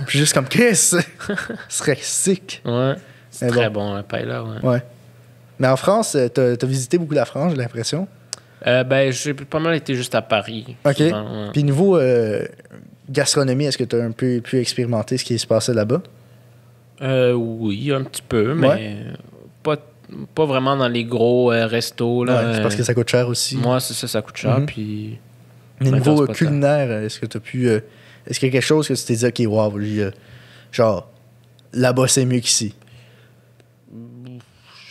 Puis juste comme, qu'est-ce que ce serait sick. Ouais. C'est Mais très bon, un paella, ouais. Ouais. Mais en France, t'as visité beaucoup la France, j'ai l'impression. Ben, j'ai pas mal été juste à Paris. OK. Souvent, ouais. Puis niveau gastronomie, est-ce que t'as un peu pu expérimenter ce qui se passait là-bas? Oui, un petit peu, mais pas vraiment dans les gros restos. Là. Ouais, c'est parce que ça coûte cher aussi. Moi, c'est ça, ça coûte cher. Mhm. Puis... Mais Maintenant, niveau c'est pas culinaire, est-ce que t'as pu... est-ce qu'il y a quelque chose que tu t'es dit, OK, wow, genre, là-bas, c'est mieux qu'ici?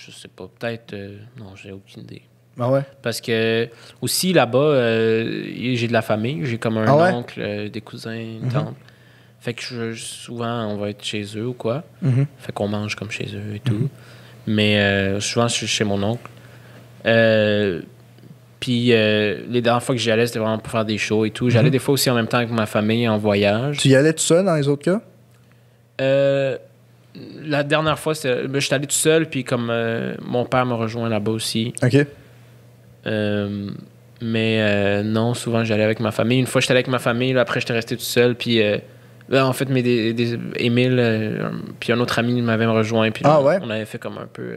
Je sais pas, peut-être... non, j'ai aucune idée. Ah ouais? Parce que aussi là-bas, j'ai de la famille. J'ai comme un oncle, des cousins, une tante. Fait que souvent, on va être chez eux ou quoi. Fait qu'on mange comme chez eux et tout. Mais souvent, je suis chez mon oncle. Puis les dernières fois que j'y allais, c'était vraiment pour faire des shows et tout. J'allais des fois aussi en même temps avec ma famille en voyage. Tu y allais tout seul dans les autres cas? La dernière fois, je suis allé tout seul, puis comme mon père m'a rejoint là-bas aussi. OK. Mais non, souvent j'allais avec ma famille. Une fois, j'étais allé avec ma famille, là, après, j'étais resté tout seul. Puis en fait, Émile, puis un autre ami m'avait rejoint. Puis on avait fait comme un peu.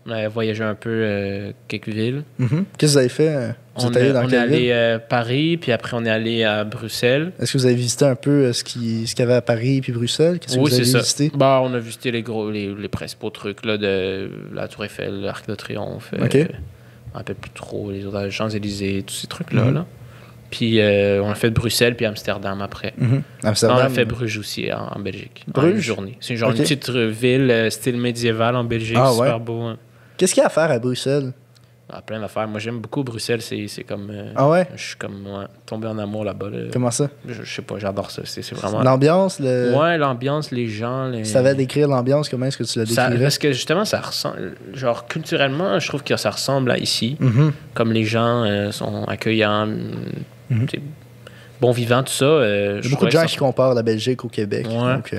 On avait voyagé un peu quelques villes. Qu'est-ce que vous avez fait? Vous êtes allé dans quelle ville? On est allé à Paris, puis après, on est allé à Bruxelles. Est-ce que vous avez visité un peu ce qu'il y avait à Paris puis Bruxelles? Qu'est-ce que vous avez visité? Bah, on a visité les principaux trucs là, de la Tour Eiffel, l'Arc de Triomphe. OK. Je me rappelle plus trop, les autres Champs-Élysées, tous ces trucs-là. Là. Puis on a fait Bruxelles puis Amsterdam après. Amsterdam. On a fait Bruges aussi en Belgique. Bruges? En une journée. C'est genre une petite ville style médiéval en Belgique, super beau. Hein. Qu'est-ce qu'il y a à faire à Bruxelles? Plein d'affaires. Moi, j'aime beaucoup Bruxelles. C'est comme... Je suis comme tombé en amour là-bas. Là. Comment ça? Je sais pas, j'adore ça. C'est vraiment... L'ambiance? Ouais, l'ambiance, les gens... Tu savais décrire l'ambiance? Comment est-ce que tu la décrirais? Parce que justement, ça ressemble... Genre, culturellement, je trouve que ça ressemble à ici. Comme les gens sont accueillants, bon vivants, tout ça. Il y a beaucoup de gens qui comparent la Belgique au Québec. Ouais. Donc,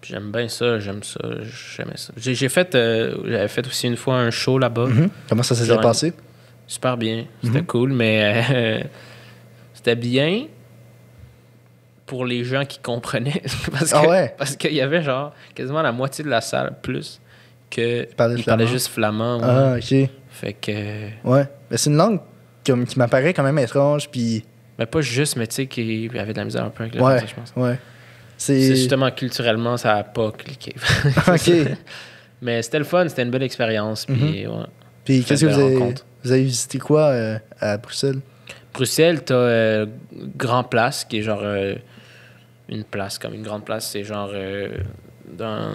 j'aime bien ça, j'aimais ça. J'avais fait aussi une fois un show là-bas. Comment ça s'est passé? Super bien, c'était cool, mais c'était bien pour les gens qui comprenaient. Parce qu'il y avait genre quasiment la moitié de la salle plus que ils parlaient juste flamand. Ouais. Ah, OK. Fait que... Ouais, mais c'est une langue qui m'apparaît quand même étrange, puis... Mais pas juste, mais tu sais, qu'il y avait de la misère un peu avec le français, je pense. Ouais. C'est justement culturellement, ça n'a pas cliqué. OK. Mais c'était le fun, c'était une belle expérience. Puis, puis qu'est-ce que vous avez visité quoi à Bruxelles? Bruxelles, t'as Grand Place, qui est genre une place, comme une grande place, c'est genre...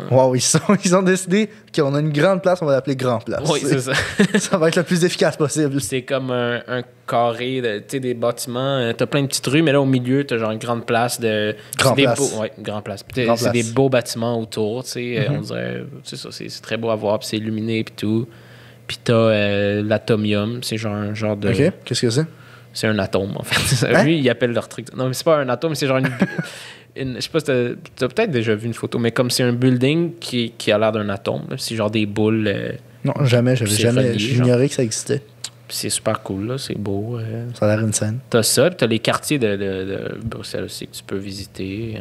Wow, ils ont décidé qu'on a une grande place, on va l'appeler Grand Place. Oui, c'est ça. Ça va être le plus efficace possible. C'est comme un carré, tu sais, des bâtiments. T'as plein de petites rues, mais là, au milieu, t'as genre une grande place de... Grand Place. Grand Place. C'est des beaux bâtiments autour, tu sais. On dirait... C'est ça, c'est très beau à voir, puis c'est illuminé, puis tout. Puis t'as l'atomium, c'est genre un genre de... OK, qu'est-ce que c'est? C'est un atome, en fait. Lui, ils appellent leur truc... Non, mais c'est pas un atome, c'est genre je sais pas si t'as peut-être déjà vu une photo, mais comme c'est un building qui a l'air d'un atome. C'est genre des boules. Non, jamais. J'ignorais que ça existait. Puis c'est super cool, là. C'est beau. Ça a l'air une scène. T'as ça, puis t'as les quartiers de Bruxelles aussi que tu peux visiter.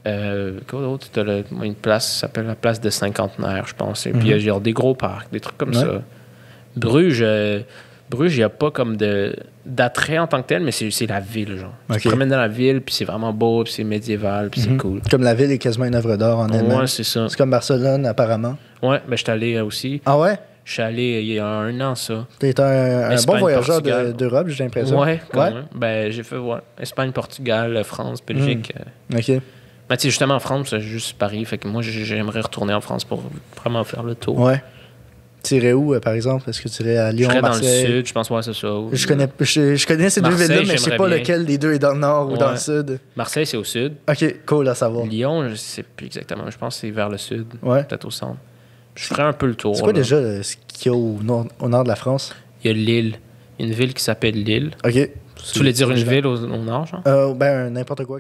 Quoi d'autre? T'as une place qui s'appelle la place de Cinquantenaire, je pense. Et puis il y a genre des gros parcs, des trucs comme ça. Bruges, il n'y a pas comme d'attrait en tant que tel, mais c'est la ville, genre. Tu te promènes dans la ville, puis c'est vraiment beau, puis c'est médiéval, puis c'est cool. Comme la ville est quasiment une œuvre d'art en elle-même. Ouais, c'est ça. C'est comme Barcelone, apparemment. Ouais, mais je suis allé aussi. Ah ouais? Je suis allé il y a 1 an, ça. T'es un bon voyageur d'Europe, j'ai l'impression. Ouais, quand même. Ben, j'ai fait Espagne, Portugal, France, Belgique. OK. Ben, tu sais, justement, en France, c'est juste Paris. Fait que moi, j'aimerais retourner en France pour vraiment faire le tour. Ouais. Tu irais où, par exemple? Est-ce que tu irais à Lyon, Marseille? Dans le sud, je pense, c'est ça. Je connais ces deux villes-là, mais je sais pas lequel des deux est dans le nord ou dans le sud. Marseille, c'est au sud. OK, cool à savoir. Lyon, je sais plus exactement. Je pense que c'est vers le sud. Ouais. Peut-être au centre. Je ferais un peu le tour. C'est quoi déjà ce qu'il y a au nord de la France? Il y a Lille. Une ville qui s'appelle Lille. OK. Tu voulais dire une ville au nord, genre? Ben, n'importe quoi.